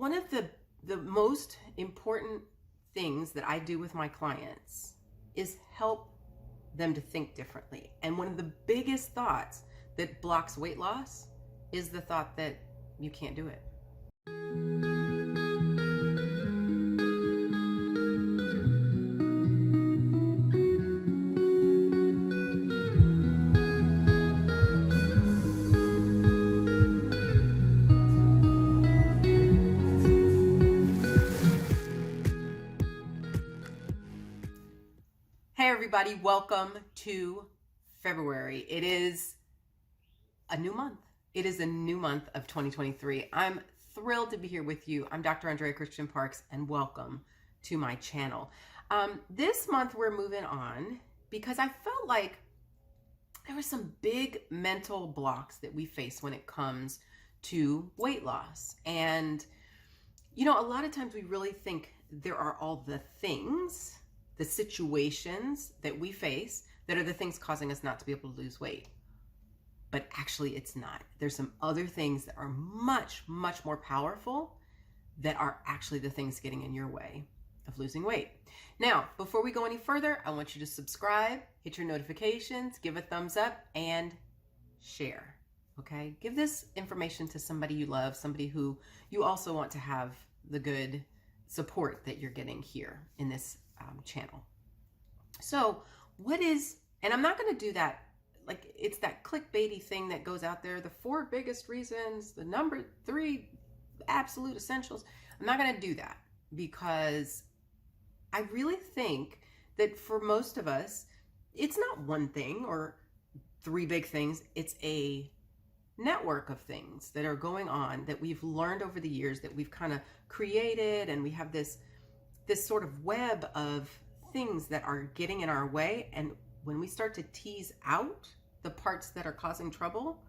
One of the most important things that I do with my clients is help them to think differently. And one of the biggest thoughts that blocks weight loss is the thought that you can't do it. Hey everybody, welcome to February. It is a new month. It is a new month of 2023. I'm thrilled to be here with you. I'm Dr. Andrea Christian Parks, and welcome to my channel. This month we're moving on because I felt like there were some big mental blocks that we face when it comes to weight loss. And, you know, a lot of times we really think there are all the things, the situations that we face that are the things causing us not to be able to lose weight. But actually it's not. There's some other things that are much, much more powerful that are actually the things getting in your way of losing weight. Now, before we go any further, I want you to subscribe, hit your notifications, give a thumbs up, and share, okay? Give this information to somebody you love, somebody who you also want to have the good support that you're getting here in this channel. So what is, and I'm not going to do that, like it's that clickbaity thing that goes out there, the 4 biggest reasons, the number 3 absolute essentials. I'm not going to do that because I really think that for most of us, it's not one thing or 3 big things. It's a network of things that are going on that we've learned over the years, that we've kind of created, and we have this sort of web of things that are getting in our way. And when we start to tease out the parts that are causing trouble,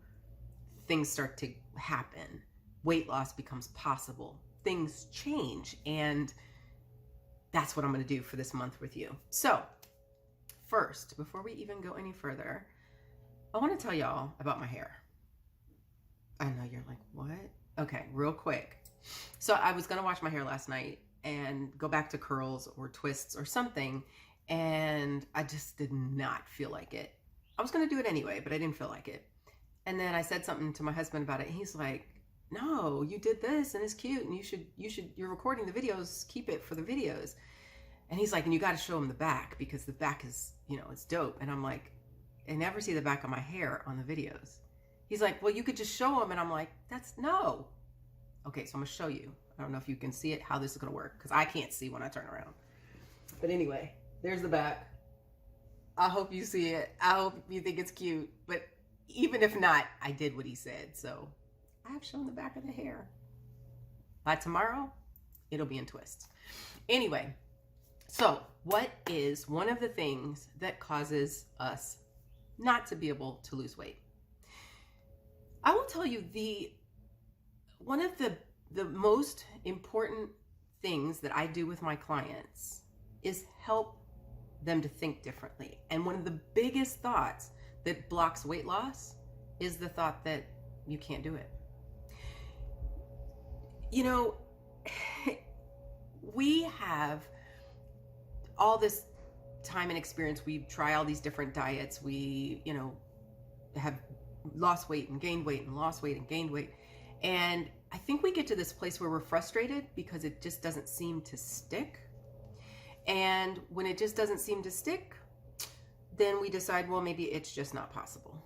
things start to happen. Weight loss becomes possible. Things change. And that's what I'm going to do for this month with you. So first, before we even go any further, I want to tell y'all about my hair. I know you're like, what? Okay, real quick. So I was going to wash my hair last night and go back to curls or twists or something, and I just did not feel like it. I was going to do it anyway, but I didn't feel like it. And then I said something to my husband about it. He's like, no, you did this and it's cute, and you're recording the videos, keep it for the videos. And he's like, and you got to show him the back, because the back is, you know, it's dope. And I'm like, I never see the back of my hair on the videos. He's like, well, you could just show him. And I'm like, no. Okay, so I'm gonna show you. I don't know if you can see it, how this is gonna work, because I can't see when I turn around. But anyway, there's the back. I hope you see it. I hope you think it's cute. But even if not, I did what he said. So I have shown the back of the hair. By tomorrow, it'll be in twists. Anyway, so what is one of the things that causes us not to be able to lose weight? I will tell you, one of the most important things that I do with my clients is help them to think differently. And one of the biggest thoughts that blocks weight loss is the thought that you can't do it. You know, we have all this time and experience. We try all these different diets. We, you know, have lost weight and gained weight and lost weight and gained weight. And I think we get to this place where we're frustrated because it just doesn't seem to stick. And when it just doesn't seem to stick, then we decide, well, maybe it's just not possible.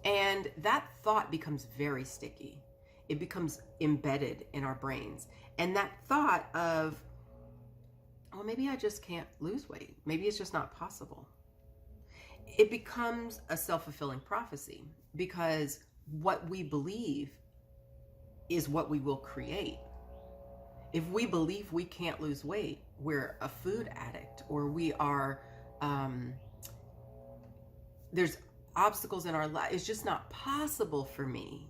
And that thought becomes very sticky. It becomes embedded in our brains. And that thought of, well, maybe I just can't lose weight. Maybe it's just not possible. It becomes a self-fulfilling prophecy, because what we believe is what we will create. If we believe we can't lose weight, we're a food addict, or we are, there's obstacles in our life. It's just not possible for me.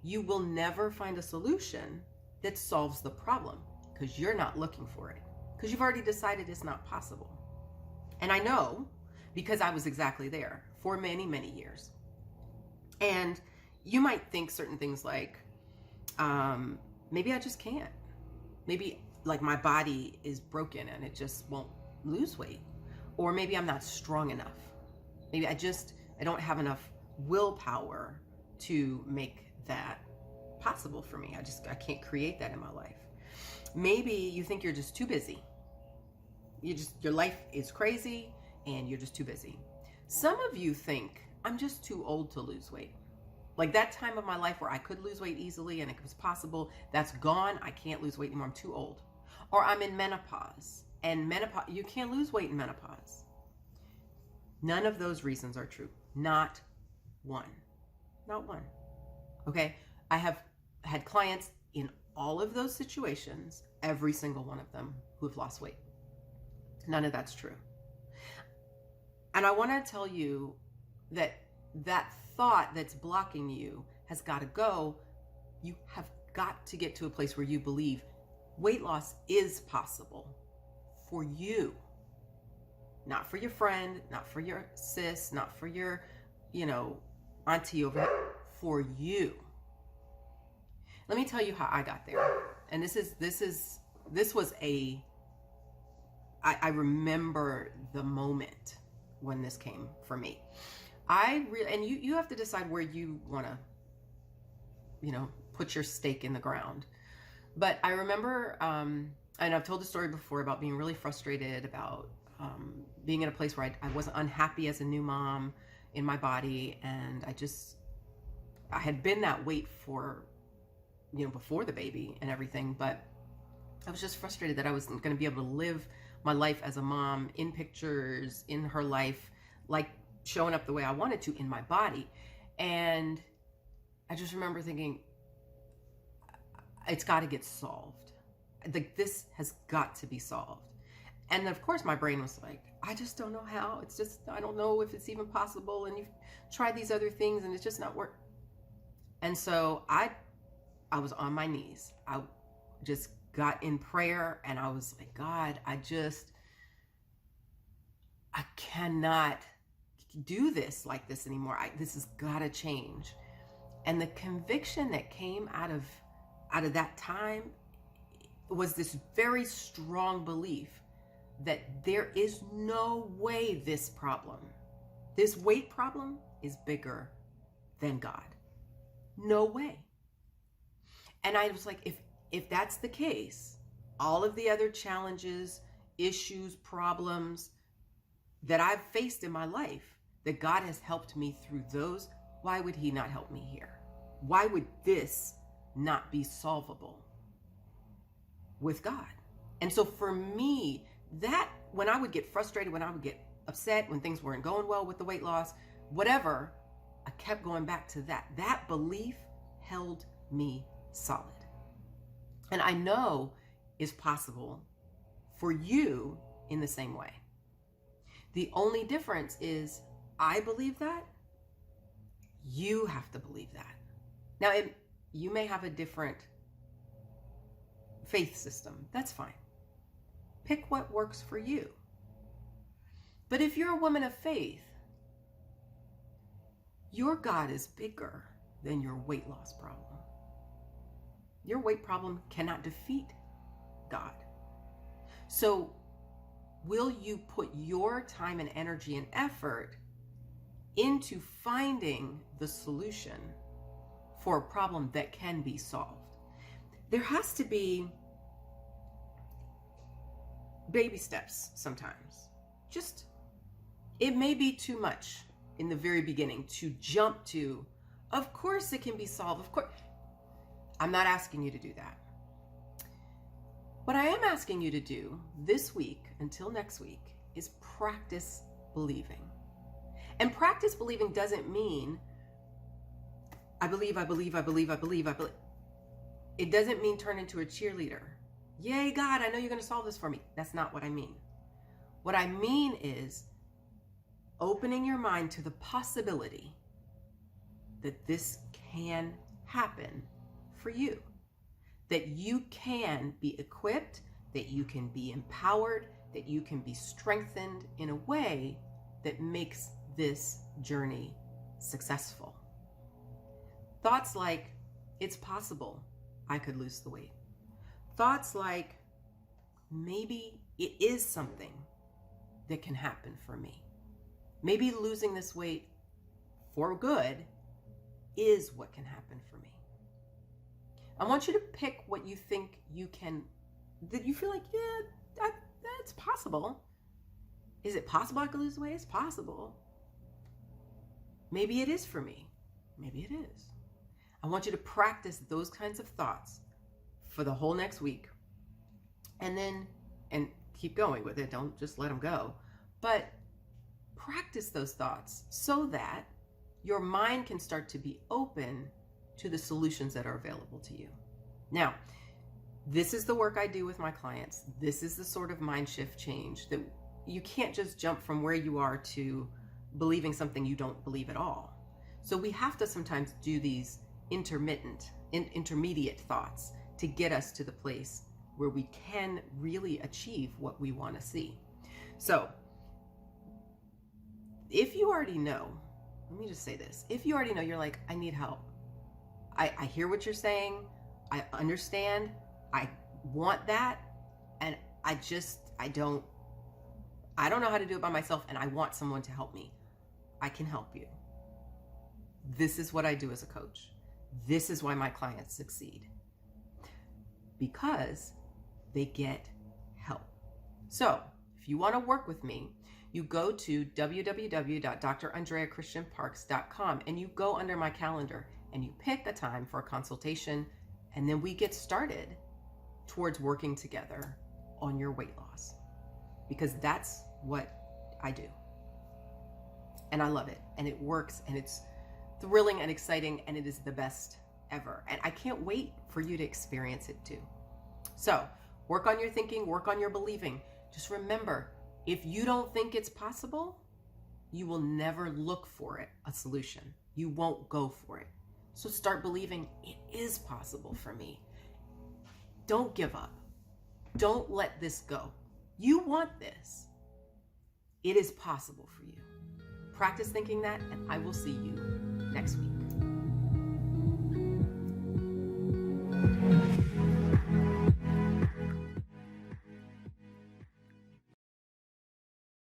You will never find a solution that solves the problem, because you're not looking for it, because you've already decided it's not possible. And I know, because I was exactly there for many, many years. And you might think certain things like, maybe I just can't. Maybe like my body is broken and it just won't lose weight. Or maybe I'm not strong enough. Maybe I don't have enough willpower to make that possible for me. I can't create that in my life. Maybe you think you're just too busy. Your life is crazy and you're just too busy. Some of you think I'm just too old to lose weight. Like that time of my life where I could lose weight easily and it was possible, that's gone. I can't lose weight anymore. I'm too old. Or I'm in menopause. And menopause, you can't lose weight in menopause. None of those reasons are true. Not one. Not one. Okay? I have had clients in all of those situations, every single one of them, who have lost weight. None of that's true. And I want to tell you that thought that's blocking you has got to go. You have got to get to a place where you believe weight loss is possible for you. Not for your friend, not for your sis, not for your, auntie over there, for you. Let me tell you how I got there. And I remember the moment when this came for me. And you have to decide where you want to, put your stake in the ground. But I remember, and I've told the story before about being really frustrated about being in a place where I wasn't unhappy as a new mom in my body. And I had been that weight for, before the baby and everything, but I was just frustrated that I wasn't going to be able to live my life as a mom in pictures, in her life, like showing up the way I wanted to in my body. And I just remember thinking, it's got to get solved. Like, this has got to be solved. And of course my brain was like, I just don't know how. I don't know if it's even possible. And you've tried these other things and it's just not working. And so I was on my knees. I just got in prayer and I was like, God, I cannot do this like this anymore. This has got to change. And the conviction that came out of that time was this very strong belief that there is no way this weight problem is bigger than God. No way. And I was like, if that's the case, all of the other challenges, issues, problems that I've faced in my life, that God has helped me through those, why would he not help me here? Why would this not be solvable with God? And so for me, that when I would get frustrated, when I would get upset, when things weren't going well with the weight loss, whatever, I kept going back to that. That belief held me solid. And I know is possible for you in the same way. The only difference is I believe that. You have to believe that. Now, you may have a different faith system. That's fine. Pick what works for you. But if you're a woman of faith, your God is bigger than your weight loss problem. Your weight problem cannot defeat God. So will you put your time and energy and effort into finding the solution for a problem that can be solved? There has to be baby steps sometimes. It may be too much in the very beginning to jump to, of course it can be solved, of course. I'm not asking you to do that. What I am asking you to do this week until next week is practice believing. And practice believing doesn't mean I believe. It doesn't mean turn into a cheerleader. Yay, God, I know you're going to solve this for me. That's not what I mean. What I mean is opening your mind to the possibility that this can happen for you. That you can be equipped, that you can be empowered, that you can be strengthened in a way that makes this journey successful. Thoughts like, it's possible. I could lose the weight. Thoughts like, maybe it is something that can happen for me. Maybe losing this weight for good is what can happen for me. I want you to pick what you think you can, that you feel like, yeah, that's possible. Is it possible I could lose weight? It's possible. Maybe it is for me. Maybe it is. I want you to practice those kinds of thoughts for the whole next week. And keep going with it. Don't just let them go. But practice those thoughts so that your mind can start to be open to the solutions that are available to you. Now, this is the work I do with my clients. This is the sort of mind shift change that you can't just jump from where you are to believing something you don't believe at all. So we have to sometimes do these intermediate thoughts to get us to the place where we can really achieve what we want to see. So if you already know, let me just say this. If you already know, you're like, I need help. I hear what you're saying. I understand. I want that. And I don't know how to do it by myself, and I want someone to help me. I can help you. This is what I do as a coach. This is why my clients succeed. Because they get help. So if you want to work with me, you go to www.drandreachristianparks.com and you go under my calendar and you pick a time for a consultation, and then we get started towards working together on your weight loss, because that's what I do. And I love it, and it works, and it's thrilling and exciting, and it is the best ever. And I can't wait for you to experience it too. So work on your thinking, work on your believing. Just remember, if you don't think it's possible, you will never look for it, a solution. You won't go for it. So start believing it is possible for me. Don't give up. Don't let this go. You want this. It is possible for you. Practice thinking that, and I will see you next week.